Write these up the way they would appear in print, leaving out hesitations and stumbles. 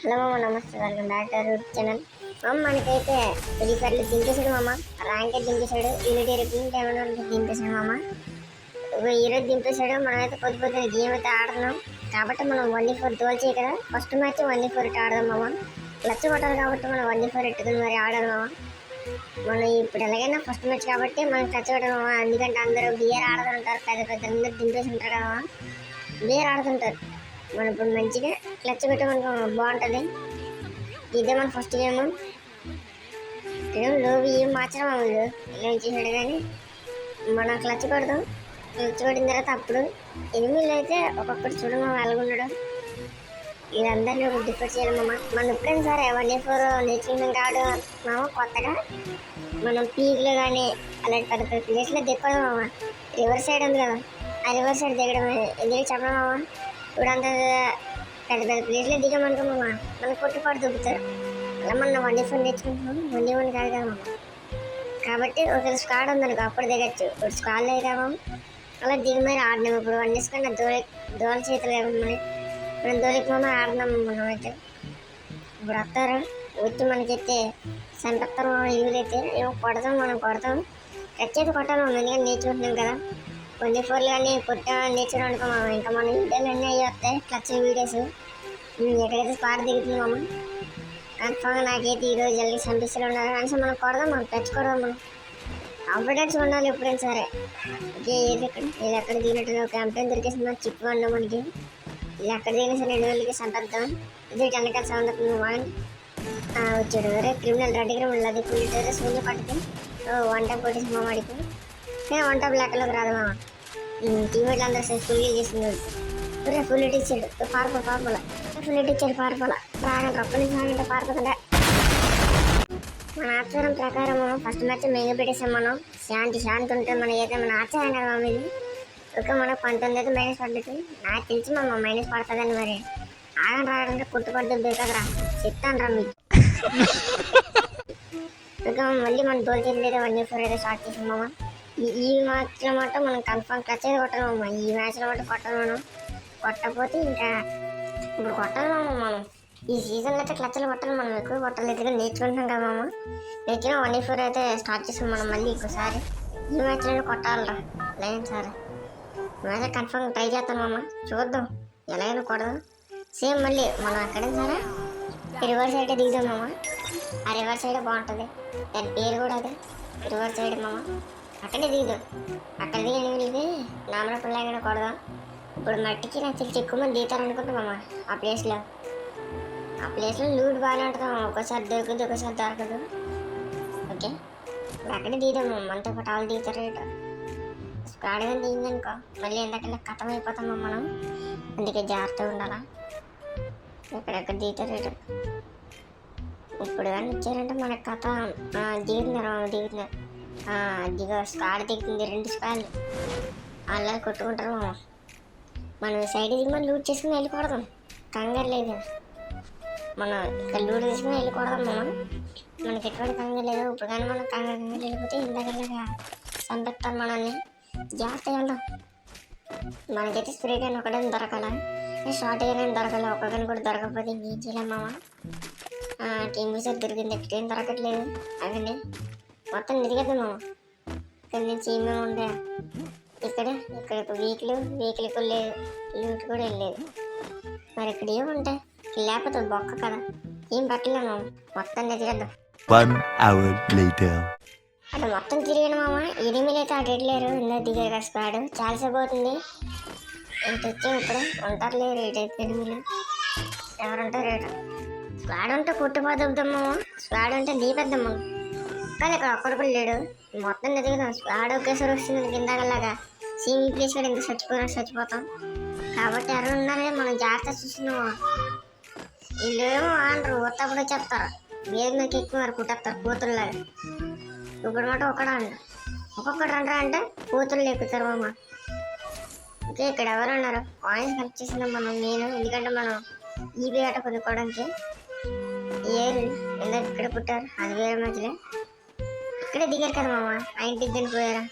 Hello మామ, నమస్తే. Welcome back to YouTube channel. మనకైతే రీఫర్లు దింపేశాడు మామ. ర్యాంక్ దింపేశాడు, యూనిటీ రిప్లింగ్ ఏమైనా దింపేశాడు మామ. ఈరోజు దింపేశాడు. మనమైతే పొద్దున గేమ్ అయితే ఆడుతున్నాం కాబట్టి మనం 1v4 తోల్చేయి కదా. ఫస్ట్ మ్యాచ్ 1v4 ఇట్ ఆడదాం మామ. క్లచ్ కొట్టాలి కాబట్టి మనం 1v4 ఎట్టుకుని మరి ఆడాలి మామ. మనం ఇప్పుడు ఎలాగైనా ఫస్ట్ మ్యాచ్ కాబట్టి మనం క్లచ్ కొట్టాలి మామ. ఎందుకంటే అందరూ బియర్ ఆడుతుంటారు, పెద్ద పెద్ద అందరూ దింపేసి ఉంటారు కదా మామ. బియర్ ఆడుతుంటారు. మనం ఇప్పుడు మంచిగా క్లచ్ పెట్టమనుకో బాగుంటుంది. ఇదే మన ఫస్ట్ గేమ్. లోవి ఏం మార్చడం అవ్వదు, ఇలా చేసాడు కానీ మనం క్లచ్ కొడదాం. క్లచ్ కొట్టిన తర్వాత అప్పుడు ఎనిమిదిలో అయితే ఒక్కొక్కటి చూడమా వెళ్ళగుండడం. వీళ్ళందరినీ ఒక డిఫెక్ట్ చేయాలి మామ. మనం ఎప్పుడైనా సరే 1v4 నేర్చుకున్నాం కాదు మామ. కొత్తగా మనం పీక్లో కానీ అలాంటి పెద్ద పెద్ద ప్లేస్లో దిక్కదు మామ. రివర్ సైడ్ ఉంది కదా, ఆ రివర్ సైడ్ దిగడమే. ఎందుకు చెప్పడం మామ, ఇప్పుడు అంత పెద్ద పెద్ద ప్లేస్లో దిగామనుకో మామ మనం కొట్టుపాటు దొబ్బుతారు. అలా మనం 1v4 నేర్చుకుంటున్నాం, 1v1 కాదు కదా మామ. కాబట్టి ఒక స్క్వాడ్ ఉందనుకో అప్పుడు దిగచ్చు. ఇప్పుడు స్క్వాడ్ లేదు కదా అలా దిగి మరి ఆడినాం. ఇప్పుడు 1 వేసుకున్న దోల చేతులు ఏమని మనం దోలికి మామ ఆడినాం. మనం అయితే ఇప్పుడు వస్తారు వచ్చి మనకైతే సంపత్తారు ఇల్లులైతే ఏమో కొడతాం. మనం కొడతాం, ఖచ్చితంగా కొట్టాలి మనం. ఎందుకంటే నేర్చుకుంటున్నాం కదా. 1v4 కానీ కొట్టా నేర్చుకుని అనుకో మామ. ఇంకా మన వీడియోలు అన్నీ అయ్యి వస్తాయి, క్లచ్ వీడియోస్. ఎక్కడైతే స్పాట్ దిగుతుంది మామ. కన్ఫామ్గా నాకైతే ఈరోజు జల్దీ చంపిస్తూనే ఉన్నారు. కనీసం మనం కొడదాం, మనం టచ్ కొడదాం. మనం కాన్ఫిడెన్స్ ఉండాలి ఎప్పుడైనా సరే. ఓకే, ఏది ఎక్కడ ఇది ఎక్కడ దిగినట్టు క్యాంపెయిన్ దొరికేసింది మన చిప్ అన్నాం మనకి. ఇది ఎక్కడ దిగినా సరే 2 వేలకి సంపేద్దాం. ఇది టెన్నికల్ సౌండ్ వచ్చాడు. వేరే క్రిమినల్ రెడ్డి క్రిమినల్ అది ఫుల్ టెర్రస్ ముందు పట్టుకు 1 టైం కొట్టేసి మా వాడికి. నేను 1 టైం లెక్కలోకి రాదు మామ. టీమేట్లు అందరూ సరే ఫుల్ చేస్తున్నాడు. ఫుల్ ఇట్ ఇచ్చాడు. పారిపోలా ఫుల్ ఇట్ ఇచ్చాడు. పారిపోలా రాగండి ఒక్క నుంచి రాగంటే పారిపోతుండే. మన ఆచారం ప్రకారం ఫస్ట్ మ్యాచ్ మెయిన్ పెట్టేసాం మనం. శాంతి ఉంటే మన అయితే మన ఆచారం కదా మామ. ఇది ఒక మనకు 19 అయితే మైనస్ పడ్డది. నాకు తెలిసి మామ మైనస్ పడుతుందని. మరి ఆగండి రాగంటే పుట్టుపడ్డ కదరా చెప్తాను రా మీకు. ఇంకా మళ్ళీ మన దోల్ చేయలేదు 1v4 అయితే స్టార్ట్ చేసాం మామ. ఈ మ్యాచ్లో మాట మనం కన్ఫర్మ్ క్లచ్ అయితే కొట్టాలి మామ. ఈ మ్యాచ్లో మాట కొట్టాలి మనం. కొట్టకపోతే ఇంకా ఇప్పుడు కొట్టాలి మామ. మనం ఈ సీజన్లో అయితే క్లచ్లు కొట్టాలి మనం. ఎక్కువ కొట్టలేదు కానీ నేర్చుకుంటున్నాం కదా మామ. నేర్చుకున్న 1v4 అయితే స్టార్ట్ చేసాం మనం. మళ్ళీ ఇంకోసారి ఈ మ్యాచ్లో కొట్టాలరా లేదు సార్. మ్యాచ్ కన్ఫర్మ్ ట్రై చేస్తాను మామ. చూద్దాం ఎలాగైనా కొడదాం. సేమ్ మళ్ళీ మనం అక్కడే సరే రివర్ సైడ్ దిగుదాం మామ. ఆ రివర్ సైడ్ బాగుంటుంది, దాని పేరు కూడా అదే రివర్ సైడ్ మామ. అక్కడే దిగుదాం. అక్కడ దిగి వెళ్ళి నామల పిల్లగా కొడదాం. ఇప్పుడు మట్టికి నాకు తెలిసి ఎక్కువ మంది దిగుతారు అనుకుంటాం మామ. ఆ ప్లేస్లో లూట్ బాగానే ఉంటుంది మామ. ఒక్కోసారి దొరుకుతుంది, ఒక్కోసారి దొరకదు. ఓకే, ఇప్పుడు అక్కడే దిగుదాం మామ. మనతో పాటు వాళ్ళు దిగుతారు. స్క్వాడ్ కానీ దిగిందనుకో మళ్ళీ ఎంతకన్నా కథం అయిపోతాం మనం. అందుకే జాగ్రత్తగా ఉండాలా. ఎక్కడెక్కడ దిగుతారు రేటు. ఇప్పుడు కానీ ఇచ్చారంటే మన కథ దిగుతున్నారు. దిగో స్క్వాడ్ దిగుతుంది. 2 స్క్వాడ్లు అలా కొట్టుకుంటారు మామ. మనం సైడ్ దిగి మనం లూట్ చేసుకుని వెళ్ళిపోదాం. కంగారు లేదు. మనం ఇక్కడ లూట్ తీసుకుని వెళ్ళిపోదాం మామ. మనకి ఎటువంటి కంగారు లేదు. ఇప్పుడు కానీ మనం కంగారు వెళ్ళిపోతే ఇంతకల్లాగా సంపెత్తాను మనల్ని. జాగ్రత్తగా వెళ్దాం. మనకైతే స్ప్రే కానీ ఒకటే దొరకాల, షార్ట్ కానీ దొరకాలి. ఒక్కగాని కూడా దొరకకపోతే ఏం చేయలేం మామ. టీమ్ విజర్ దొరికింది, ఎక్కడేం దొరకట్లేదు. అవన్నీ మొత్తం తిరిగేద్దాం మామ. ఇక్కడ నుంచి ఏమేమి ఉండే ఇక్కడ వీక్లీ లేదు, లూట్ కూడా వెళ్ళలేదు. మరి ఇక్కడ ఏముంటాయి లేకపోతే బొక్క కదా, ఏం పట్టలేము మామ. మొత్తం తిరిగేద్దాం. 1 hour later. అటు మొత్తం తిరిగాను మామ. ఎనిమిది అయితే అటు వెళ్ళారు. ఇందా దిగారు కదా స్క్వాడ్. చాలాసేపు అవుతుంది. ఇటు వచ్చాం ఇప్పుడు. ఉంటారు లేరు ఇటైతే ఎనిమిది. ఎవరుంటారు రేటు. స్క్వాడ్ ఉంటే కొట్టుపోద్దాం మామ. స్క్వాడ్ ఉంటే దీపేద్దాం మనం. కానీ ఇక్కడ ఒక్కడు కూడా లేడు. మొత్తం ఎదుగుదాం. స్క్వాడ్ ఒకేసారి వస్తుంది కిందకల్లాగా. సేమ్ ఈ ప్లేస్ కూడా ఎందుకు చచ్చిపోతాం కాబట్టి ఎవరు ఉన్నారే మనం జాగ్రత్త చూస్తున్నాము. వీళ్ళు ఏమో ఆండ్రు ఒత్తప్పుడు చెప్తారు. వేరు మీకు ఎక్కువ మరి కుట్టేస్తారు కూతురులాగా. ఇప్పుడు మాట ఒక్కొక్కటి రండ్రా అంటే కూతుర్లు ఎక్కుతారు మామ. ఓకే, ఇక్కడ ఎవరు ఉన్నారు. కాయిన్స్ కలెక్ట్ చేసినాం మనం. ఎందుకంటే మనం ఈబీ ఆట కొనుక్కోవడానికి. ఏరు ఎందుకు ఇక్కడ పుట్టారు అది వేరే మధ్యలో. ఇక్కడే దిగారు కదా మామ. ఆ ఇంటికి తినిపోయారా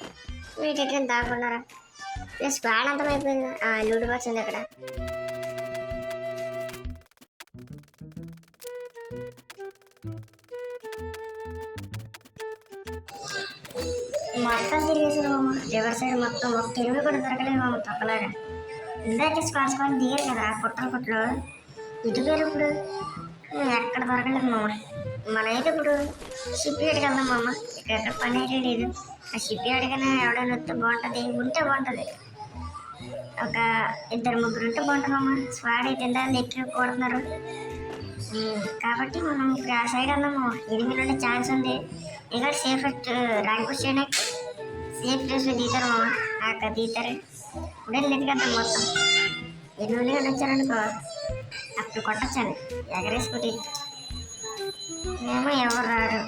మీరు ఎట్లా దాక్కున్నారా. స్క్వాడ్ అంతమైపోయింది. లూడ్ బాక్స్ ఉంది అక్కడ. మొత్తం తిరిగేసారు మామ. రివర్ సైడ్ మొత్తం ఒక తిరుగు కూడా దొరకలేదు మామ తొక్కలాగా. ఇందాక స్క్వాడ్ దిగారు కదా పుట్టలు ఇటు పేరు ఇప్పుడు ఎక్కడ దొరకలేదు మామ. మనైతే ఇప్పుడు షిప్ యార్డ్కి వెళ్దాం మామ. ఇక్కడ పని అయితే లేదు. ఆ షిప్ యార్డ్కైనా ఎవడైనా వస్తే బాగుంటుంది, ఉంటే బాగుంటుంది. ఒక 2-3 ఉంటే బాగుంటుంది మామ. స్క్వాడ్ అయితే ఇందాక ఎక్కువ కొడుతున్నారు కాబట్టి మనం ఇప్పుడు ఆ సైడ్ వెళ్దాము. ఎనిమిది ఉండే ఛాన్స్ ఉంది. ఇక్కడ సేఫెస్ట్ ర్యాంక్ చేయడానికి సేఫ్ ప్లేస్లో దిగుతారు మామ. అక్కడ దిగుతారు ఇప్పుడే నెట్టుకెళ్తాం మొత్తం. 8 వచ్చారనుకో అప్పుడు కొట్టచ్చాను ఎగరేసుకుంటే. ఏమో ఎవరు రారు,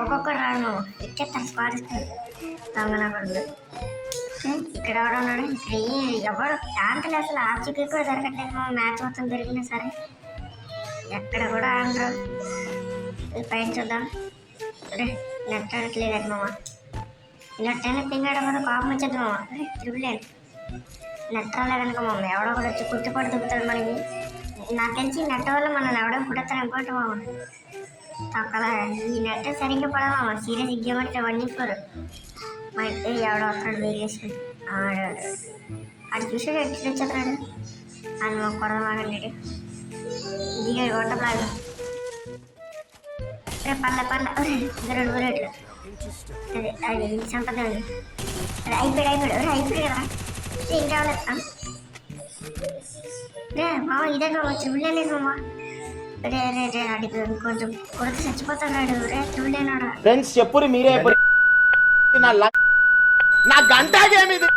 ఒక్కొక్కరు రాడు మామ. ఎక్కేస్తారు స్క్వాడ్ ఇస్తారు దొంగనగడు. ఇక్కడ ఎవడో ఉన్నాడు. ఇక్కడ ఎవడు దాంట్లో అసలు ఆచూకీ కూడా దొరకట్లేదు మామ. మ్యాచ్ మొత్తం దొరికినా సరే ఎక్కడ కూడా ఆడరు. పైన చూద్దాం. నెట్ ఆడట్లేదు మామ. నెట్టైనా పింగాడకపోతే కోపం వచ్చేది మామ. తిరుగులేదు నెట్ రాలేదనుకో మామ. ఎవడో కూడా వచ్చి కుట్టుపడి దుక్కుతాడు మనకి. నాకు తెలిసి నెట్ వల్ల మనల్ని ఎవడో పుడతారు అనుకోండి మామ. తొక్కలా ఈ నెట్ సరిగ్గా పడదు మామ. సీరియస్ ఇగ్గేమంటే 1-4 మా ఇంటి ఎవడో వస్తాడు వేగేసుకుని ఆడాడు. అది చూసాడు ఎట్టి వచ్చేస్తాడు. అది మాకు కొడదామాగండి దిగాడు కొట్టలాగా. పర్లే 2 బుల్లెట్లు. అదే అది సంపద అది అయిపోయాడు కదా. ఏం కావాలి మామ. ఇదే మామ త్రిబుల్లేదు మామ. రే అడిగి కొంచెం కొడితే చచ్చిపోతాడు. రే త్రిబుల్లేనాడా ఫ్రెండ్స్ చెప్పురి మీరే నా గంట గేమ్ ఇది.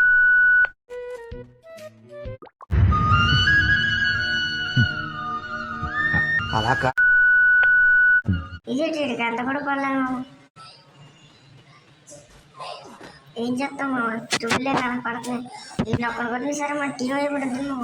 అలా ఇదేంటి అంత కూడా పడలేము. ఏం చేస్తాం మామ. త్రిబుల్లే కదా పడుతుంది. వీళ్ళు ఒక్కరు కొట్టిన సరే మన టీం అయిపోతుంది మామ.